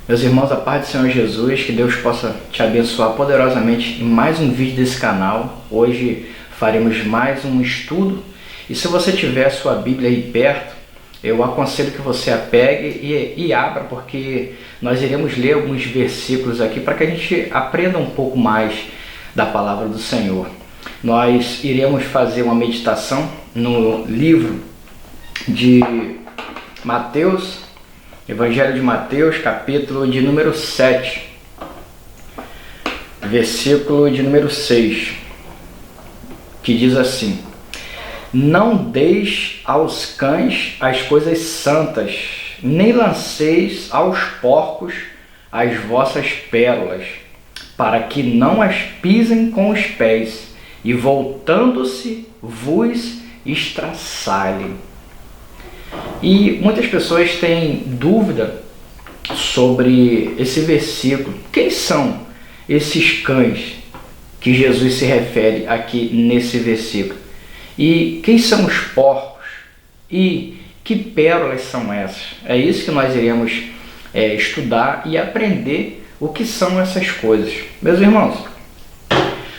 Meus irmãos, a paz do Senhor Jesus, que Deus possa te abençoar poderosamente em mais um vídeo desse canal. Hoje faremos mais um estudo e se você tiver a sua Bíblia aí perto, eu aconselho que você a pegue e abra, porque nós iremos ler alguns versículos aqui para que a gente aprenda um pouco mais da palavra do Senhor. Nós iremos fazer uma meditação no livro de Mateus, Evangelho de Mateus, capítulo de número 7, versículo de número 6, que diz assim: Não deis aos cães as coisas santas, nem lanceis aos porcos as vossas pérolas, para que não as pisem com os pés, e voltando-se vos estraçalhem. E muitas pessoas têm dúvida sobre esse versículo. Quem são esses cães que Jesus se refere aqui nesse versículo? E quem são os porcos? E que pérolas são essas? É isso que nós iremos estudar e aprender o que são essas coisas. Meus irmãos,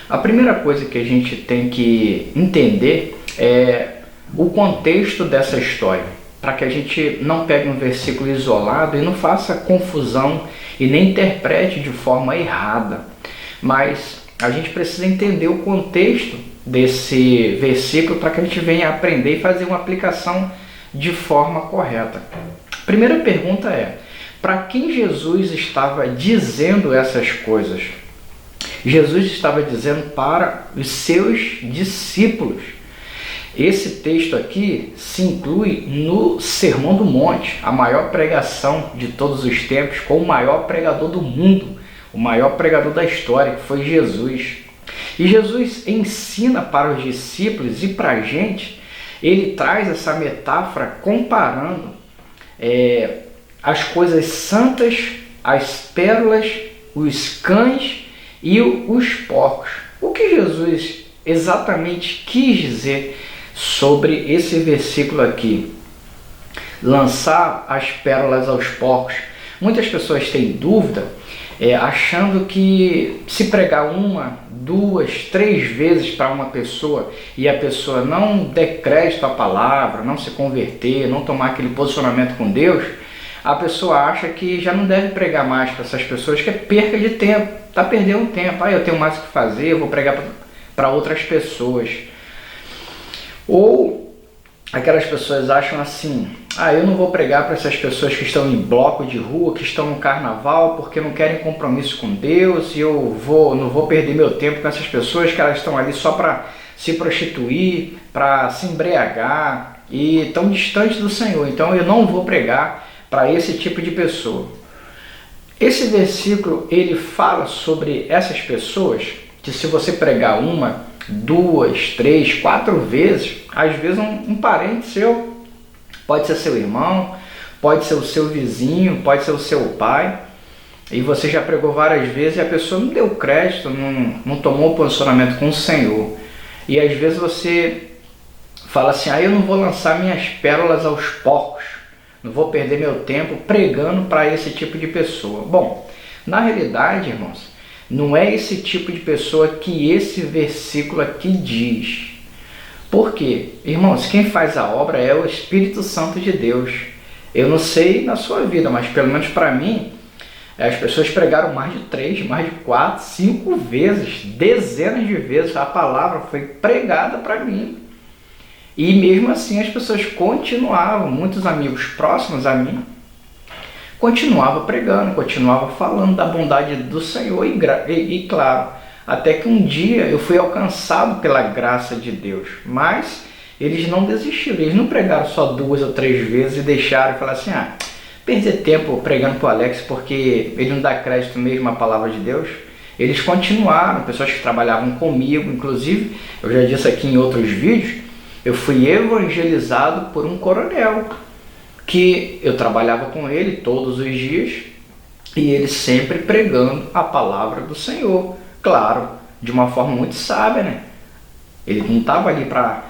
a primeira coisa que a gente tem que entender é o contexto dessa história, para que a gente não pegue um versículo isolado e não faça confusão e nem interprete de forma errada. Mas a gente precisa entender o contexto desse versículo para que a gente venha aprender e fazer uma aplicação de forma correta. A primeira pergunta é: para quem Jesus estava dizendo essas coisas? Jesus estava dizendo para os seus discípulos. Esse texto aqui se inclui no Sermão do Monte, a maior pregação de todos os tempos, com o maior pregador do mundo, o maior pregador da história, que foi Jesus. E Jesus ensina para os discípulos e para a gente, ele traz essa metáfora comparando as coisas santas, as pérolas, os cães e os porcos. O que Jesus exatamente quis dizer sobre esse versículo aqui? Lançar as pérolas aos porcos. Muitas pessoas têm dúvida, achando que se pregar uma, duas, três vezes para uma pessoa e a pessoa não der crédito à palavra, não se converter, não tomar aquele posicionamento com Deus, a pessoa acha que já não deve pregar mais para essas pessoas, que é perca de tempo, está perdendo tempo. Eu tenho mais o que fazer, eu vou pregar para outras pessoas. Ou aquelas pessoas acham assim: eu não vou pregar para essas pessoas que estão em bloco de rua, que estão no carnaval, porque não querem compromisso com Deus, e eu não vou perder meu tempo com essas pessoas que elas estão ali só para se prostituir, para se embriagar e estão distantes do Senhor, então eu não vou pregar para esse tipo de pessoa. Esse versículo ele fala sobre essas pessoas que, se você pregar uma, duas, três, quatro vezes, às vezes um parente seu, pode ser seu irmão, pode ser o seu vizinho, pode ser o seu pai, e você já pregou várias vezes e a pessoa não deu crédito, não tomou posicionamento com o Senhor. E às vezes você fala assim: eu não vou lançar minhas pérolas aos porcos, não vou perder meu tempo pregando para esse tipo de pessoa. Bom, na realidade, irmãos, não é esse tipo de pessoa que esse versículo aqui diz. Por quê? Irmãos, quem faz a obra é o Espírito Santo de Deus. Eu não sei na sua vida, mas pelo menos para mim, as pessoas pregaram mais de 3, mais de 4, 5 vezes, dezenas de vezes a palavra foi pregada para mim. E mesmo assim as pessoas continuavam, muitos amigos próximos a mim, continuava pregando, continuava falando da bondade do Senhor e claro, até que um dia eu fui alcançado pela graça de Deus. Mas eles não desistiram, eles não pregaram só 2 ou 3 vezes e deixaram e falaram assim: perder tempo pregando para o Alex porque ele não dá crédito mesmo à palavra de Deus. Eles continuaram, pessoas que trabalhavam comigo, inclusive, eu já disse aqui em outros vídeos, eu fui evangelizado por um coronel, que eu trabalhava com ele todos os dias, e ele sempre pregando a palavra do Senhor, claro, de uma forma muito sábia, né? Ele não estava ali para...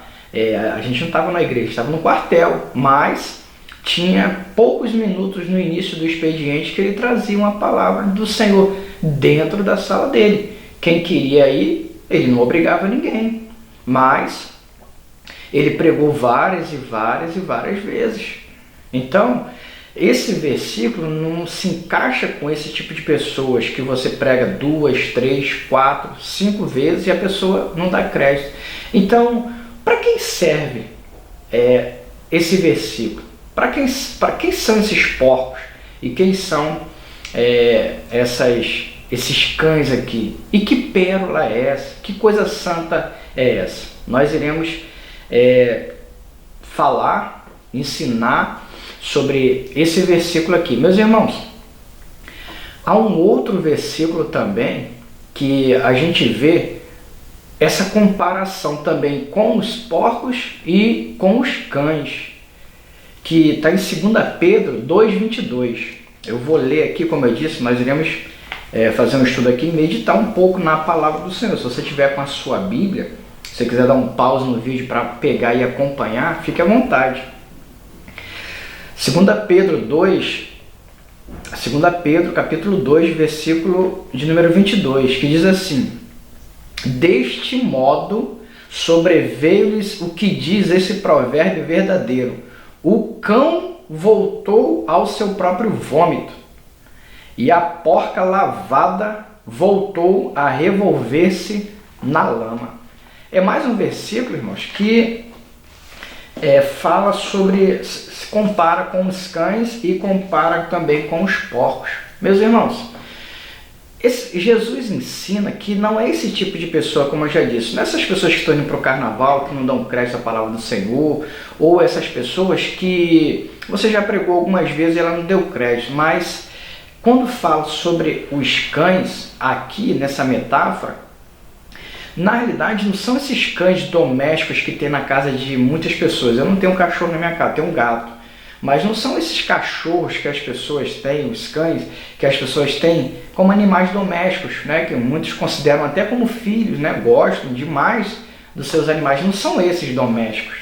a gente não estava na igreja, estava no quartel, mas tinha poucos minutos no início do expediente que ele trazia uma palavra do Senhor dentro da sala dele. Quem queria ir, ele não obrigava ninguém, mas ele pregou várias e várias e várias vezes. Então, esse versículo não se encaixa com esse tipo de pessoas que você prega 2, 3, 4, 5 vezes e a pessoa não dá crédito. Então, para quem serve esse versículo? Para quem são esses porcos? E quem são esses cães aqui? E que pérola é essa? Que coisa santa é essa? Nós iremos falar, ensinar sobre esse versículo aqui. Meus irmãos, há um outro versículo também que a gente vê essa comparação também com os porcos e com os cães, que está em 2 Pedro 2,22. Eu vou ler aqui, como eu disse, nós iremos fazer um estudo aqui e meditar um pouco na palavra do Senhor. Se você tiver com a sua Bíblia, se você quiser dar um pause no vídeo para pegar e acompanhar, fique à vontade. 2 Pedro, capítulo 2, versículo de número 22, que diz assim: deste modo sobreveio-lhes o que diz esse provérbio verdadeiro: o cão voltou ao seu próprio vômito, e a porca lavada voltou a revolver-se na lama. É mais um versículo, irmãos, que fala sobre, se compara com os cães e compara também com os porcos. Meus irmãos, Jesus ensina que não é esse tipo de pessoa, como eu já disse, não é essas pessoas que estão indo para o carnaval, que não dão crédito à palavra do Senhor, ou essas pessoas que você já pregou algumas vezes e ela não deu crédito. Mas quando falo sobre os cães aqui nessa metáfora, na realidade não são esses cães domésticos que tem na casa de muitas pessoas. Eu não tenho um cachorro na minha casa, tenho um gato. Mas não são esses cachorros que as pessoas têm, os cães que as pessoas têm como animais domésticos, né? Que muitos consideram até como filhos, né? Gostam demais dos seus animais. Não são esses domésticos,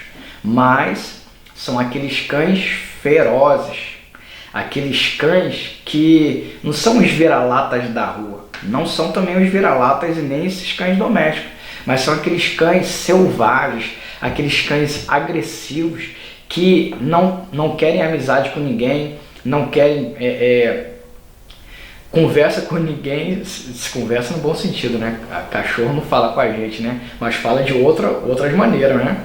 mas são aqueles cães ferozes, aqueles cães que não são os vira-latas da rua, não são também os vira-latas e nem esses cães domésticos, mas são aqueles cães selvagens, aqueles cães agressivos, que não querem amizade com ninguém, não querem conversa com ninguém, se conversa no bom sentido, né? A cachorro não fala com a gente, né? Mas fala de outras maneiras, né?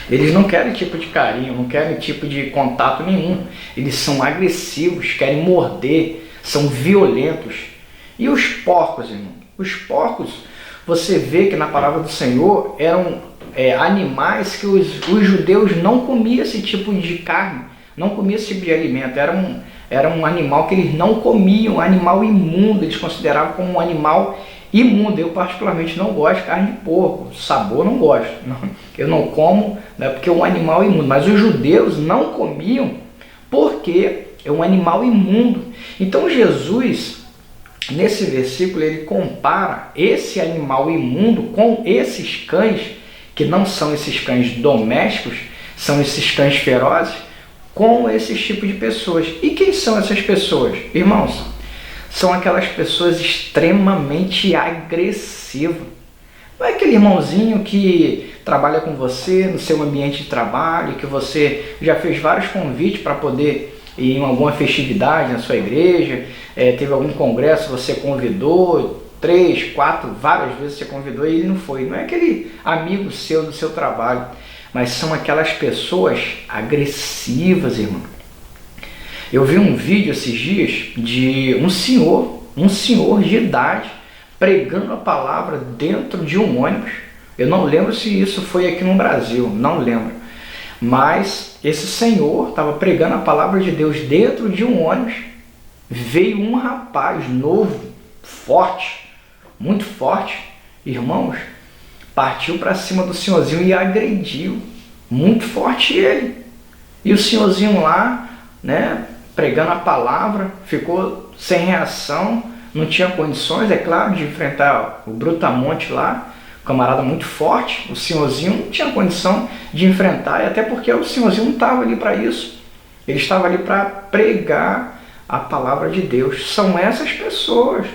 Eles não querem tipo de carinho, não querem tipo de contato nenhum. Eles são agressivos, querem morder, são violentos. E os porcos, irmão? Os porcos, você vê que na palavra do Senhor eram animais que os judeus não comiam esse tipo de carne, não comiam esse tipo de alimento. Era um animal que eles não comiam, um animal imundo, eles consideravam como um animal imundo. Eu particularmente não gosto de carne de porco, sabor não gosto, eu não como, né, porque é um animal imundo. Mas os judeus não comiam porque é um animal imundo. Então Jesus, nesse versículo, ele compara esse animal imundo com esses cães, que não são esses cães domésticos, são esses cães ferozes, com esses tipos de pessoas. E quem são essas pessoas? Irmãos, são aquelas pessoas extremamente agressivas. Não é aquele irmãozinho que trabalha com você no seu ambiente de trabalho, que você já fez vários convites para poder ir em alguma festividade na sua igreja, teve algum congresso, você convidou, 3, 4, várias vezes você convidou e ele não foi. Não é aquele amigo seu do seu trabalho, mas são aquelas pessoas agressivas, irmão. Eu vi um vídeo esses dias de um senhor de idade pregando a palavra dentro de um ônibus. Eu não lembro se isso foi aqui no Brasil, não lembro. Mas esse senhor estava pregando a palavra de Deus dentro de um ônibus. Veio um rapaz novo, forte, muito forte, irmãos, partiu para cima do senhorzinho e agrediu muito forte ele. E o senhorzinho lá, né, pregando a palavra, ficou sem reação, não tinha condições, é claro, de enfrentar o brutamonte lá, camarada muito forte. O senhorzinho não tinha condição de enfrentar, e até porque o senhorzinho não estava ali para isso. Ele estava ali para pregar a palavra de Deus. São essas pessoas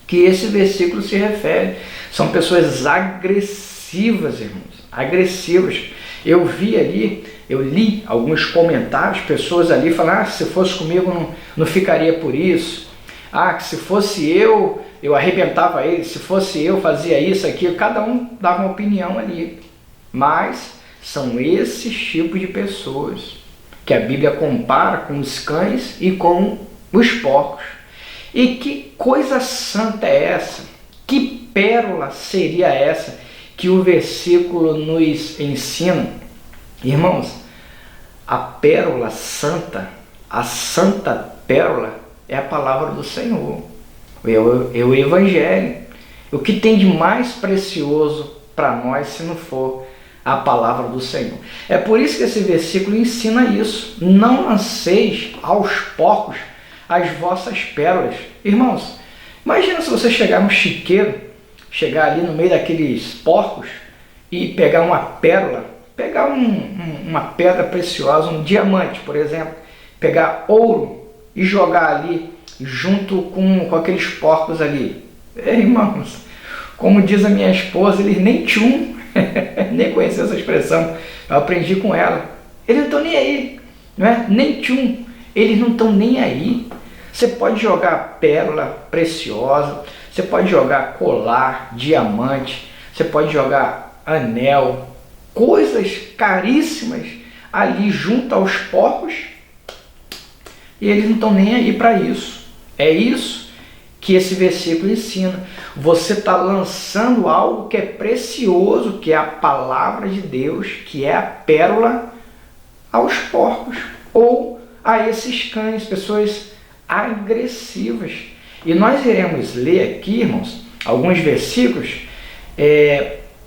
que esse versículo se refere. São pessoas agressivas, irmãos. Agressivas. Eu vi ali, eu li alguns comentários, pessoas ali falando, se fosse comigo não ficaria por isso. Que se fosse eu arrebentava ele, se fosse eu fazia isso, aquilo. Cada um dava uma opinião ali. Mas são esses tipos de pessoas que a Bíblia compara com os cães e com os porcos. E que coisa santa é essa? Que pérola seria essa que o versículo nos ensina? Irmãos, a pérola santa, a santa pérola é a palavra do Senhor, é o Evangelho. O que tem de mais precioso para nós se não for a palavra do Senhor? É por isso que esse versículo ensina isso. Não lanceis aos porcos as vossas pérolas. Irmãos, imagina se você chegar no chiqueiro, chegar ali no meio daqueles porcos e pegar uma pérola, pegar uma pedra preciosa, um diamante, por exemplo, pegar ouro e jogar ali junto com aqueles porcos ali. Irmãos, como diz a minha esposa, eles nem tchum, nem conhecia essa expressão, eu aprendi com ela. Eles não estão nem aí, não é? Nem tchum, eles não estão nem aí. Você pode jogar pérola preciosa, você pode jogar colar, diamante, você pode jogar anel, coisas caríssimas ali junto aos porcos, e eles não estão nem aí para isso. É isso que esse versículo ensina. Você está lançando algo que é precioso, que é a palavra de Deus, que é a pérola, aos porcos ou a esses cães, pessoas agressivas. E nós iremos ler aqui, irmãos, alguns versículos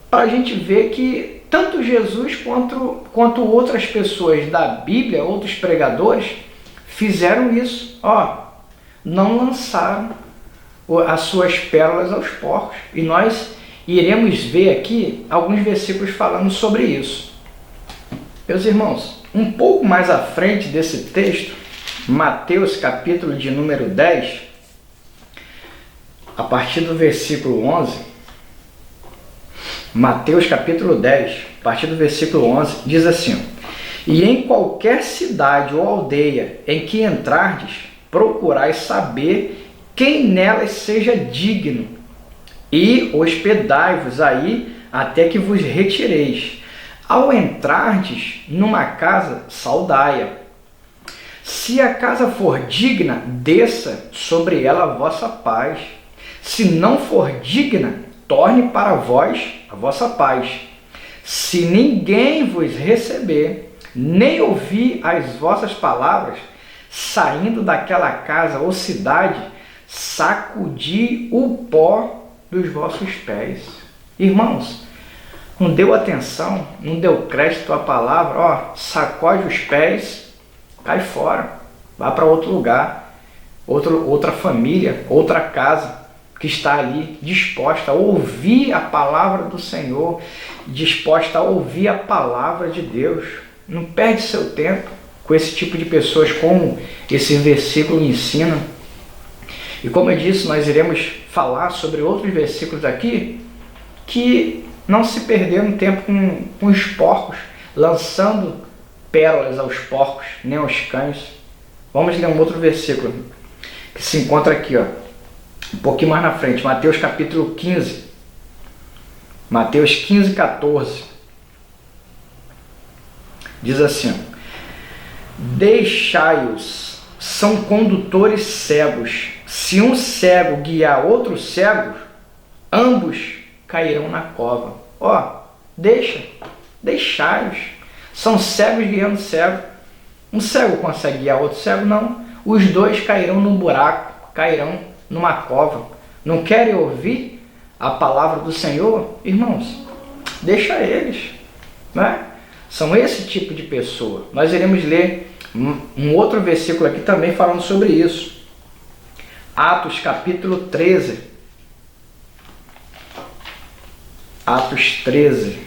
para a gente ver que tanto Jesus quanto outras pessoas da Bíblia, outros pregadores, fizeram isso. Não lançaram as suas pérolas aos porcos. E nós iremos ver aqui alguns versículos falando sobre isso. Meus irmãos, um pouco mais à frente desse texto, Mateus capítulo de número 10, a partir do versículo 11, Mateus capítulo 10, a partir do versículo 11, diz assim: E em qualquer cidade ou aldeia em que entrardes, procurai saber quem nelas seja digno, e hospedai-vos aí até que vos retireis. Ao entrardes numa casa, saudai-a. Se a casa for digna, desça sobre ela a vossa paz. Se não for digna, torne para vós a vossa paz. Se ninguém vos receber, nem ouvir as vossas palavras, saindo daquela casa ou cidade, sacudi o pó dos vossos pés. Irmãos, não deu atenção, não deu crédito à palavra, sacode os pés, cai fora, vá para outro lugar, outra família, outra casa que está ali disposta a ouvir a palavra do Senhor, disposta a ouvir a palavra de Deus. Não perde seu tempo com esse tipo de pessoas, como esse versículo ensina. E como eu disse, nós iremos falar sobre outros versículos aqui que não se perderam tempo com os porcos, lançando pérolas aos porcos, nem aos cães. Vamos ler um outro versículo que se encontra aqui, um pouquinho mais na frente, Mateus capítulo 15. Mateus 15, 14. Diz assim: Deixai-os, são condutores cegos. Se um cego guiar outro cego, ambos cairão na cova. Deixai-os. São cegos guiando cego. Um cego consegue guiar outro cego? Não. Os dois cairão num buraco, cairão numa cova. Não querem ouvir a palavra do Senhor? Irmãos, deixa eles, né? São esse tipo de pessoa. Nós iremos ler um outro versículo aqui também falando sobre isso. Atos capítulo 13. Atos 13.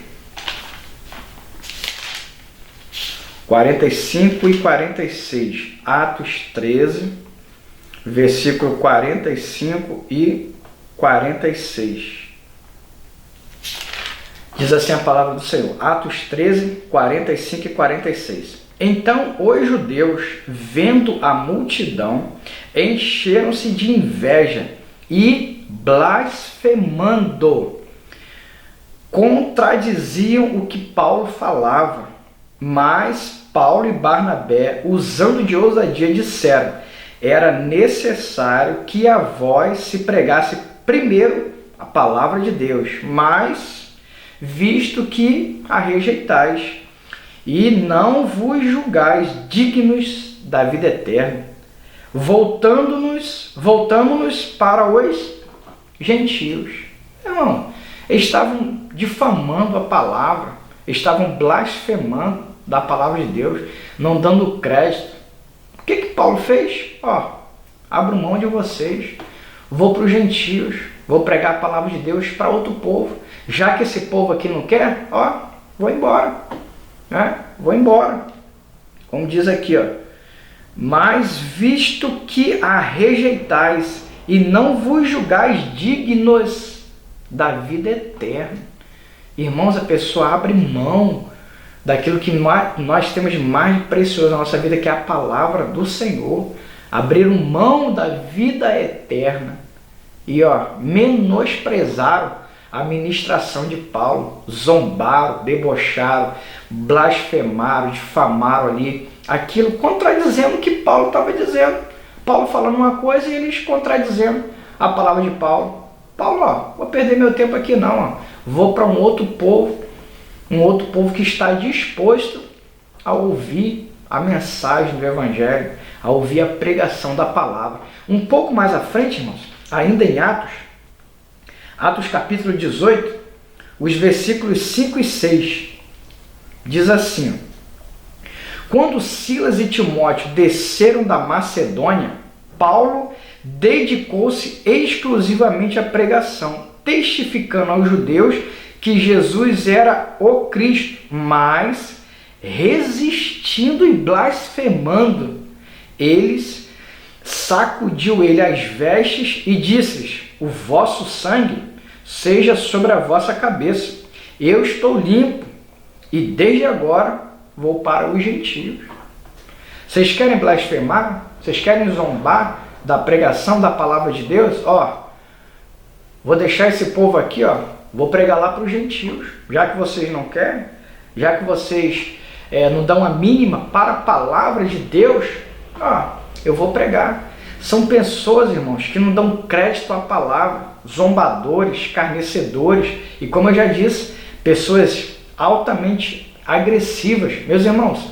45 e 46. Atos 13, versículo 45 e 46. Diz assim a palavra do Senhor. Atos 13, 45 e 46. Então os judeus, vendo a multidão, encheram-se de inveja e, blasfemando, contradiziam o que Paulo falava. Mas Paulo e Barnabé, usando de ousadia, disseram: era necessário que a vós se pregasse primeiro a palavra de Deus, mas visto que a rejeitais e não vos julgais dignos da vida eterna, voltamos-nos para os gentios. Não, eles estavam difamando a palavra, estavam blasfemando da palavra de Deus, não dando crédito. O que Paulo fez? Abro mão de vocês, vou para os gentios, vou pregar a palavra de Deus para outro povo. Já que esse povo aqui não quer, vou embora. Vou embora. Como diz aqui, mas visto que a rejeitais e não vos julgais dignos da vida eterna. Irmãos, a pessoa abre mão daquilo que nós temos de mais precioso na nossa vida, que é a palavra do Senhor. Abriram mão da vida eterna e menosprezaram a ministração de Paulo, zombaram, debocharam, blasfemaram, difamaram ali aquilo, contradizendo o que Paulo estava dizendo. Paulo falando uma coisa e eles contradizendo a palavra de Paulo. Paulo, vou perder meu tempo aqui não, vou para um outro povo que está disposto a ouvir a mensagem do Evangelho, a ouvir a pregação da palavra. Um pouco mais à frente, irmãos, ainda em Atos capítulo 18, os versículos 5 e 6, diz assim: quando Silas e Timóteo desceram da Macedônia, Paulo dedicou-se exclusivamente à pregação, testificando aos judeus que Jesus era o Cristo, mas resistindo e blasfemando, sacudiu ele as vestes e disse-lhes: o vosso sangue seja sobre a vossa cabeça. Eu estou limpo e desde agora vou para os gentios. Vocês querem blasfemar? Vocês querem zombar da pregação da palavra de Deus? Vou deixar esse povo aqui, vou pregar lá para os gentios. Já que vocês não querem, já que vocês não dão a mínima para a palavra de Deus, eu vou pregar. São pessoas, irmãos, que não dão crédito à palavra, zombadores, escarnecedores e, como eu já disse, pessoas altamente agressivas. Meus irmãos,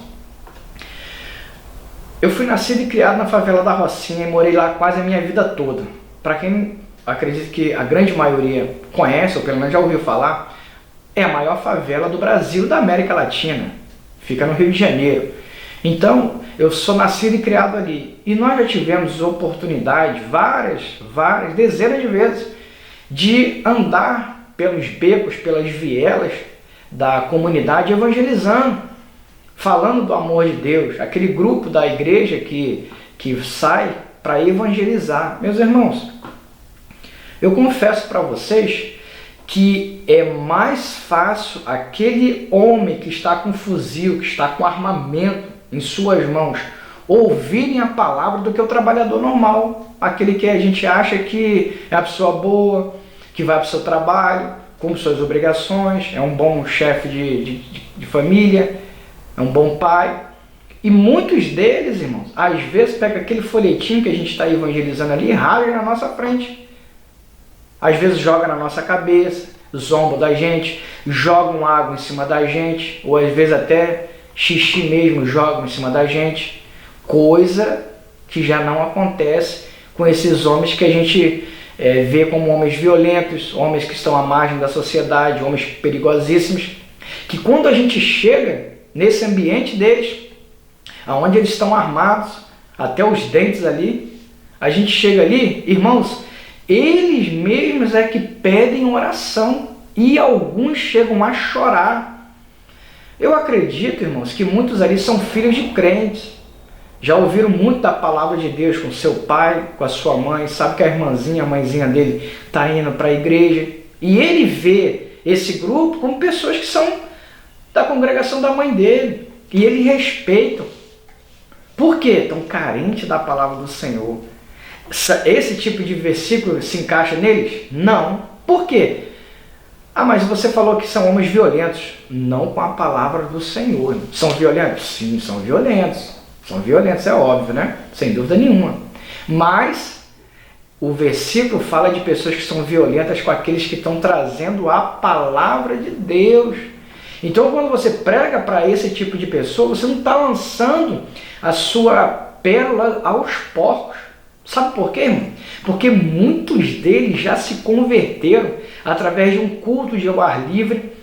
eu fui nascido e criado na favela da Rocinha e morei lá quase a minha vida toda. Para quem acredita que a grande maioria conhece, ou pelo menos já ouviu falar, é a maior favela do Brasil e da América Latina. Fica no Rio de Janeiro. Então, eu sou nascido e criado ali. E nós já tivemos oportunidade, várias, dezenas de vezes, de andar pelos becos, pelas vielas da comunidade evangelizando, falando do amor de Deus. Aquele grupo da igreja que sai para evangelizar. Meus irmãos, eu confesso para vocês que é mais fácil aquele homem que está com fuzil, que está com armamento em suas mãos, ouvirem a palavra do que o trabalhador normal, aquele que a gente acha que é a pessoa boa, que vai para o seu trabalho, cumpre suas obrigações, é um bom chefe de família, é um bom pai. E muitos deles, irmãos, às vezes pega aquele folhetinho que a gente está evangelizando ali e rasga na nossa frente. Às vezes joga na nossa cabeça, zomba da gente, jogam água em cima da gente, ou às vezes até xixi mesmo jogam em cima da gente. Coisa que já não acontece com esses homens que a gente vê como homens violentos, homens que estão à margem da sociedade, homens perigosíssimos, que quando a gente chega nesse ambiente deles, onde eles estão armados até os dentes ali, a gente chega ali, irmãos, eles mesmos é que pedem oração e alguns chegam a chorar. Eu acredito, irmãos, que muitos ali são filhos de crentes. Já ouviram muito da palavra de Deus com seu pai, com a sua mãe, sabe que a irmãzinha, a mãezinha dele está indo para a igreja. E ele vê esse grupo como pessoas que são da congregação da mãe dele. E ele respeita. Por quê? Estão carentes da palavra do Senhor. Esse tipo de versículo se encaixa neles? Não. Por quê? Ah, mas você falou que são homens violentos. Não com a palavra do Senhor. São violentos? Sim, são violentos. São violentos, é óbvio, né? Sem dúvida nenhuma. Mas o versículo fala de pessoas que são violentas com aqueles que estão trazendo a palavra de Deus. Então, quando você prega para esse tipo de pessoa, você não está lançando a sua pérola aos porcos. Sabe por quê, irmão? Porque muitos deles já se converteram através de um culto de ar livre,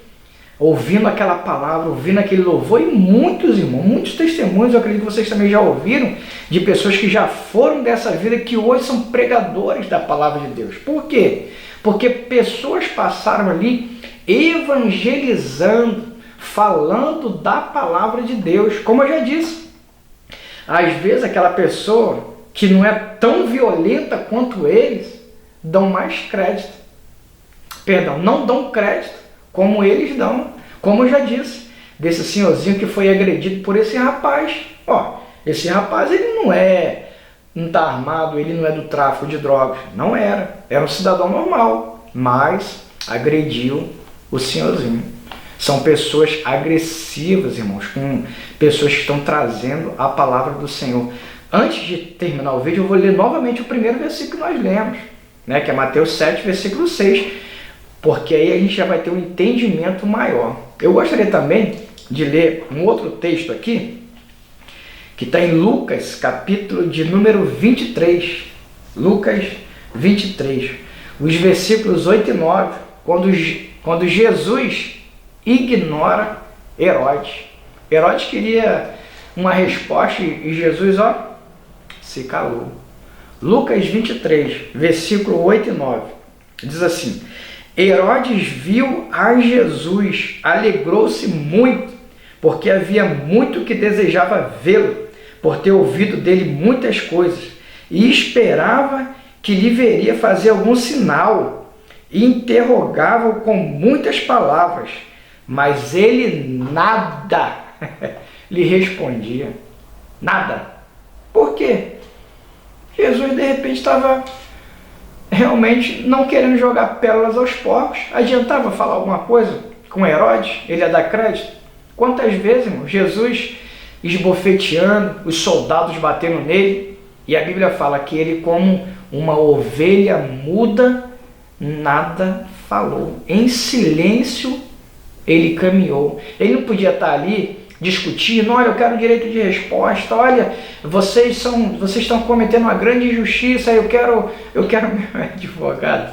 ouvindo aquela palavra, ouvindo aquele louvor. E muitos, irmãos, muitos testemunhos, eu acredito que vocês também já ouviram, de pessoas que já foram dessa vida, que hoje são pregadores da palavra de Deus. Por quê? Porque pessoas passaram ali evangelizando, falando da palavra de Deus. Como eu já disse, às vezes aquela pessoa que não é tão violenta quanto eles, dão mais crédito. Perdão, não dão crédito como eles dão. Como eu já disse, desse senhorzinho que foi agredido por esse rapaz. Ó, esse rapaz, ele não está armado, ele não é do tráfico de drogas. Não era. Era um cidadão normal, mas agrediu o senhorzinho. São pessoas agressivas, irmãos, com pessoas que estão trazendo a palavra do Senhor. Antes de terminar o vídeo, eu vou ler novamente o primeiro versículo que nós lemos, né, que é Mateus 7, versículo 6, porque aí a gente já vai ter um entendimento maior. Eu gostaria também de ler um outro texto aqui, que está em Lucas, capítulo de número 23. Lucas 23, os versículos 8 e 9, quando Jesus ignora Herodes. Herodes queria uma resposta e Jesus, se calou. Lucas 23, versículo 8 e 9, diz assim: Herodes viu a Jesus, alegrou-se muito, porque havia muito que desejava vê-lo, por ter ouvido dele muitas coisas, e esperava que lhe veria fazer algum sinal, e interrogava-o com muitas palavras, mas ele nada lhe respondia. Nada. Por quê? Jesus, de repente, estava realmente não querendo jogar pérolas aos porcos. Adiantava falar alguma coisa com Herodes? Ele ia dar crédito? Quantas vezes, irmão, Jesus esbofeteando, os soldados batendo nele, e a Bíblia fala que ele, como uma ovelha muda, nada falou. Em silêncio, ele caminhou. Ele não podia estar ali discutindo: olha, eu quero direito de resposta, olha, vocês estão cometendo uma grande injustiça, eu quero meu advogado.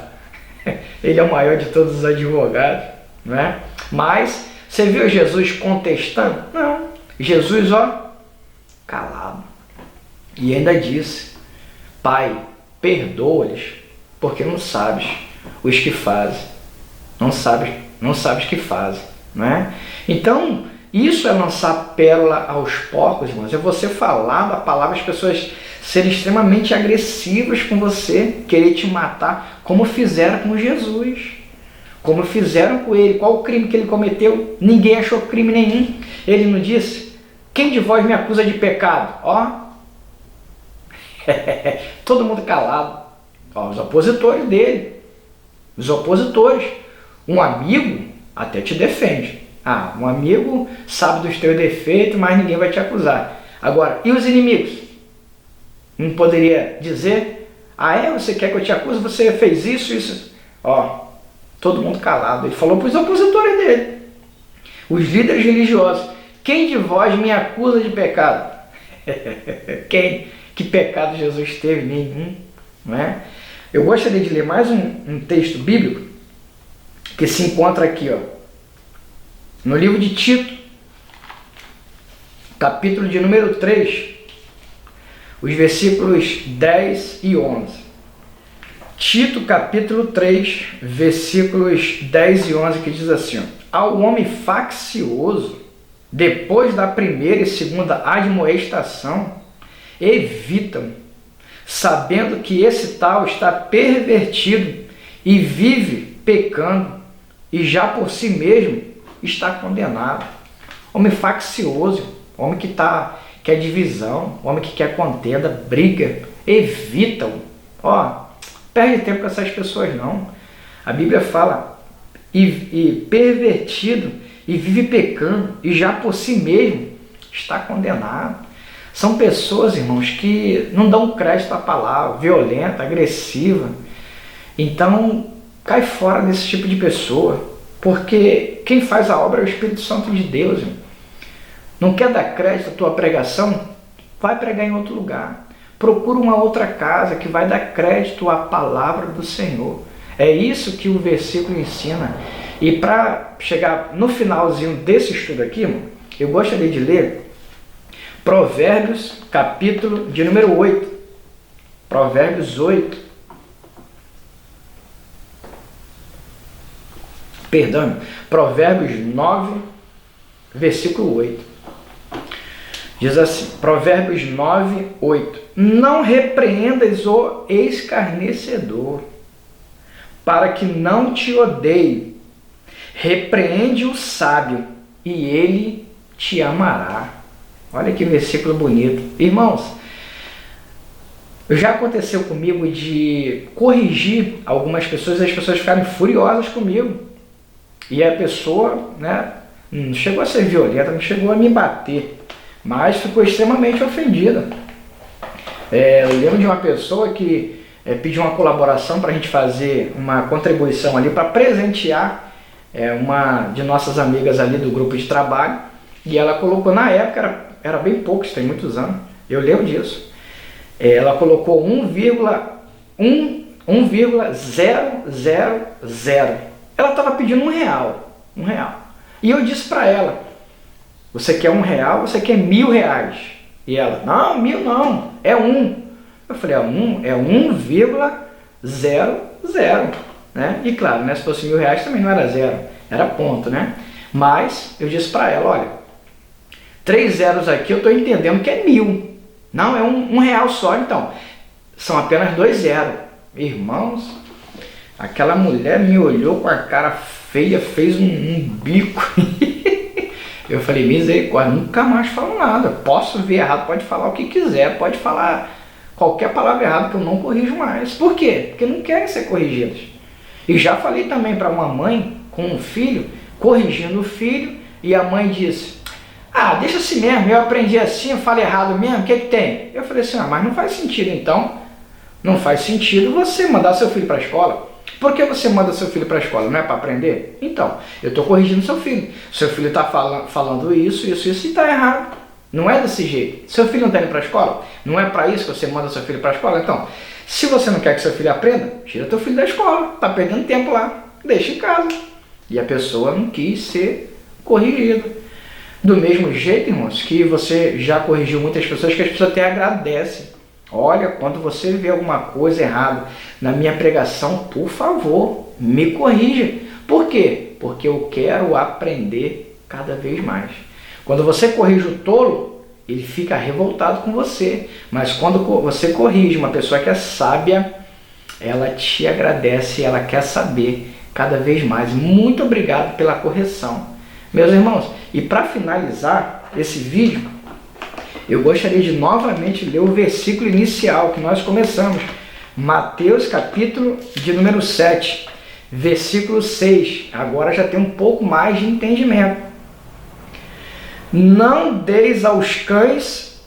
Ele é o maior de todos os advogados, não é? Mas você viu Jesus contestando? Não. Jesus, calado. E ainda disse: Pai, perdoa-lhes, porque não sabes os que fazem. Não sabes que fazem, não é? Então, isso é lançar pérola aos porcos, irmãos. É você falar da palavra, as pessoas serem extremamente agressivas com você, querer te matar, como fizeram com Jesus. Como fizeram com ele. Qual o crime que ele cometeu? Ninguém achou crime nenhum. Ele não disse: quem de vós me acusa de pecado? Todo mundo calado. Os opositores dele. Os opositores. Um amigo até te defende. Um amigo sabe dos teus defeitos, mas ninguém vai te acusar. Agora, e os inimigos? Não poderia dizer: você quer que eu te acuse? Você fez isso. Todo mundo calado. Ele falou para os opositores dele, os líderes religiosos: quem de vós me acusa de pecado? Quem? Que pecado Jesus teve? Nenhum. Não é? Eu gostaria de ler mais um texto bíblico que se encontra aqui, no livro de Tito, capítulo de número 3, os versículos 10 e 11. Tito, capítulo 3, versículos 10 e 11, que diz assim: ao homem faccioso depois da primeira e segunda admoestação, evitam, sabendo que esse tal está pervertido e vive pecando, e já por si mesmo está condenado. Homem faccioso, homem que quer divisão, homem que quer contenda, briga, evitam. Perde tempo com essas pessoas não. A Bíblia fala, e pervertido, e vive pecando, e já por si mesmo está condenado. São pessoas, irmãos, que não dão crédito à palavra, violenta, agressiva. Então, cai fora desse tipo de pessoa, porque quem faz a obra é o Espírito Santo de Deus. Irmão. Não quer dar crédito à tua pregação? Vai pregar em outro lugar. Procura uma outra casa que vai dar crédito à palavra do Senhor. É isso que o versículo ensina. E para chegar no finalzinho desse estudo aqui, irmão, eu gostaria de ler Provérbios, capítulo de número 8. Provérbios 8. Perdão, Provérbios 9, versículo 8. Diz assim, Provérbios 9, 8. Não repreendas o escarnecedor, para que não te odeie. Repreende o sábio, e ele te amará. Olha que versículo bonito. Irmãos, já aconteceu comigo de corrigir algumas pessoas e as pessoas ficarem furiosas comigo. E a pessoa, não chegou a ser violenta, não chegou a me bater, mas ficou extremamente ofendida. Eu lembro de uma pessoa que pediu uma colaboração para a gente fazer uma contribuição ali para presentear uma de nossas amigas ali do grupo de trabalho, e ela colocou, na época era bem pouco, isso tem muitos anos, eu lembro disso, ela colocou 1,000. Ela estava pedindo R$1. E eu disse para ela, você quer R$1, você quer R$1.000? E ela, não, 1.000 não, é 1. Eu falei, é 1,00, né? E claro, se fosse R$1.000 também não era zero, era ponto, né? Mas eu disse para ela, olha, 3 zeros aqui eu estou entendendo que é 1.000. Não, é R$1 só, então. São apenas 2 zeros. Irmãos, aquela mulher me olhou com a cara feia, fez um bico. Eu falei, misericórdia, nunca mais falo nada. Posso ver errado, pode falar o que quiser, pode falar qualquer palavra errada que eu não corrijo mais. Por quê? Porque não querem ser corrigidos. E já falei também para uma mãe com um filho, corrigindo o filho, e a mãe disse, deixa assim mesmo, eu aprendi assim, eu falo errado mesmo, o que tem? Eu falei assim, mas não faz sentido então. Não faz sentido você mandar seu filho para a escola. Por que você manda seu filho para a escola? Não é para aprender? Então, eu estou corrigindo seu filho. Seu filho está falando isso, e está errado. Não é desse jeito. Seu filho não está indo para a escola? Não é para isso que você manda seu filho para a escola? Então, se você não quer que seu filho aprenda, tira teu filho da escola. Está perdendo tempo lá. Deixa em casa. E a pessoa não quis ser corrigida. Do mesmo jeito, irmãos, que você já corrigiu muitas pessoas, que as pessoas até agradecem. Olha, quando você vê alguma coisa errada na minha pregação, por favor, me corrija. Por quê? Porque eu quero aprender cada vez mais. Quando você corrige o tolo, ele fica revoltado com você. Mas quando você corrige uma pessoa que é sábia, ela te agradece, ela quer saber cada vez mais. Muito obrigado pela correção. Meus irmãos, e para finalizar esse vídeo, eu gostaria de novamente ler o versículo inicial que nós começamos. Mateus capítulo de número 7, versículo 6. Agora já tem um pouco mais de entendimento. Não deis aos cães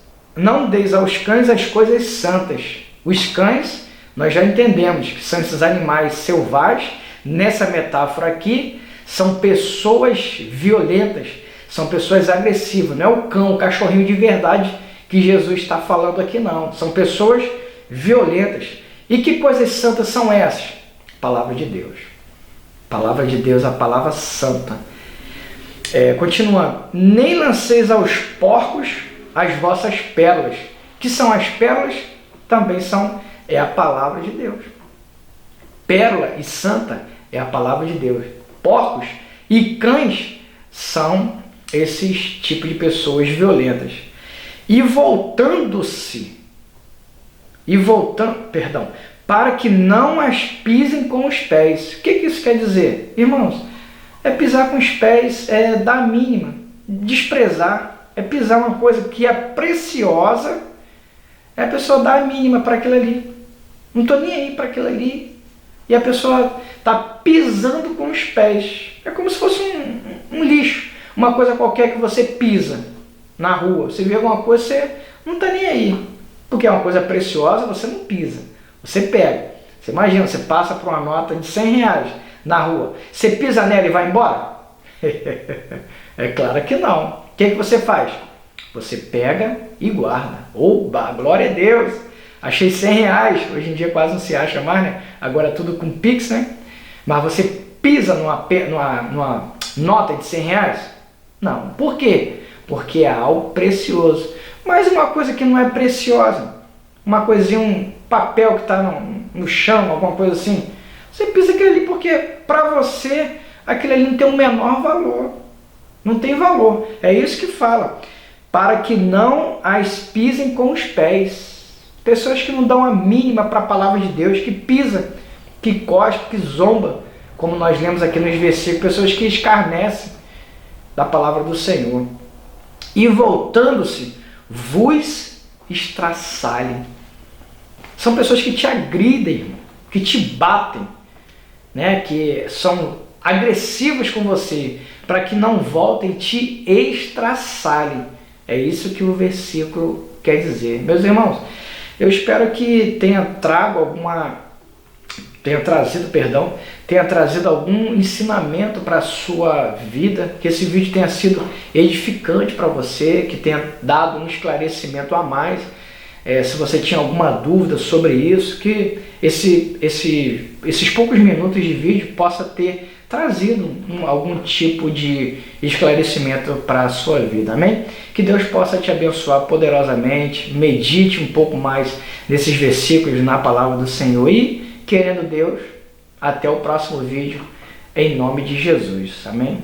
as coisas santas. Os cães, nós já entendemos que são esses animais selvagens. Nessa metáfora aqui, são pessoas violentas, são pessoas agressivas. Não é o cão, o cachorrinho de verdade que Jesus está falando aqui, não. São pessoas violentas. E que coisas santas são essas? Palavra de Deus. Palavra de Deus, a palavra santa. Continuando. Nem lanceis aos porcos as vossas pérolas. Que são as pérolas? Também é a palavra de Deus. Pérola e santa é a palavra de Deus. Porcos e cães são esses tipos de pessoas violentas. E para que não as pisem com os pés. O que isso quer dizer? Irmãos, é pisar com os pés, é dar a mínima, desprezar, é pisar uma coisa que é preciosa, é a pessoa dar a mínima para aquilo ali. Não estou nem aí para aquilo ali. E a pessoa está pisando com os pés. É como se fosse um lixo, uma coisa qualquer que você pisa na rua. Você vê alguma coisa, você não está nem aí. Porque é uma coisa preciosa, você não pisa. Você pega. Você imagina, você passa por uma nota de R$100 na rua. Você pisa nela e vai embora? É claro que não. O que você faz? Você pega e guarda. Oba, glória a Deus! Achei R$100. Hoje em dia quase não se acha mais, né? Agora é tudo com Pix, né? Mas você pisa numa nota de R$100? Não. Por quê? Porque é algo precioso. Mas uma coisa que não é preciosa, uma coisinha, um papel que está no chão, alguma coisa assim, você pisa aquilo ali porque para você aquilo ali não tem o menor valor. Não tem valor. É isso que fala. Para que não as pisem com os pés. Pessoas que não dão a mínima para a palavra de Deus, que pisa, que cospe, que zomba, como nós lemos aqui nos versículos, pessoas que escarnecem da palavra do Senhor. E voltando-se, vos estraçalhem. São pessoas que te agridem, irmão, que te batem, né? Que são agressivos com você, para que não voltem e te estraçalhem. É isso que o versículo quer dizer. Meus irmãos, eu espero que tenha trazido algum ensinamento para a sua vida, que esse vídeo tenha sido edificante para você, que tenha dado um esclarecimento a mais. Se você tinha alguma dúvida sobre isso, que esses poucos minutos de vídeo possa ter trazido algum tipo de esclarecimento para a sua vida, amém? Que Deus possa te abençoar poderosamente, medite um pouco mais nesses versículos na palavra do Senhor e, querendo Deus, até o próximo vídeo, em nome de Jesus, amém?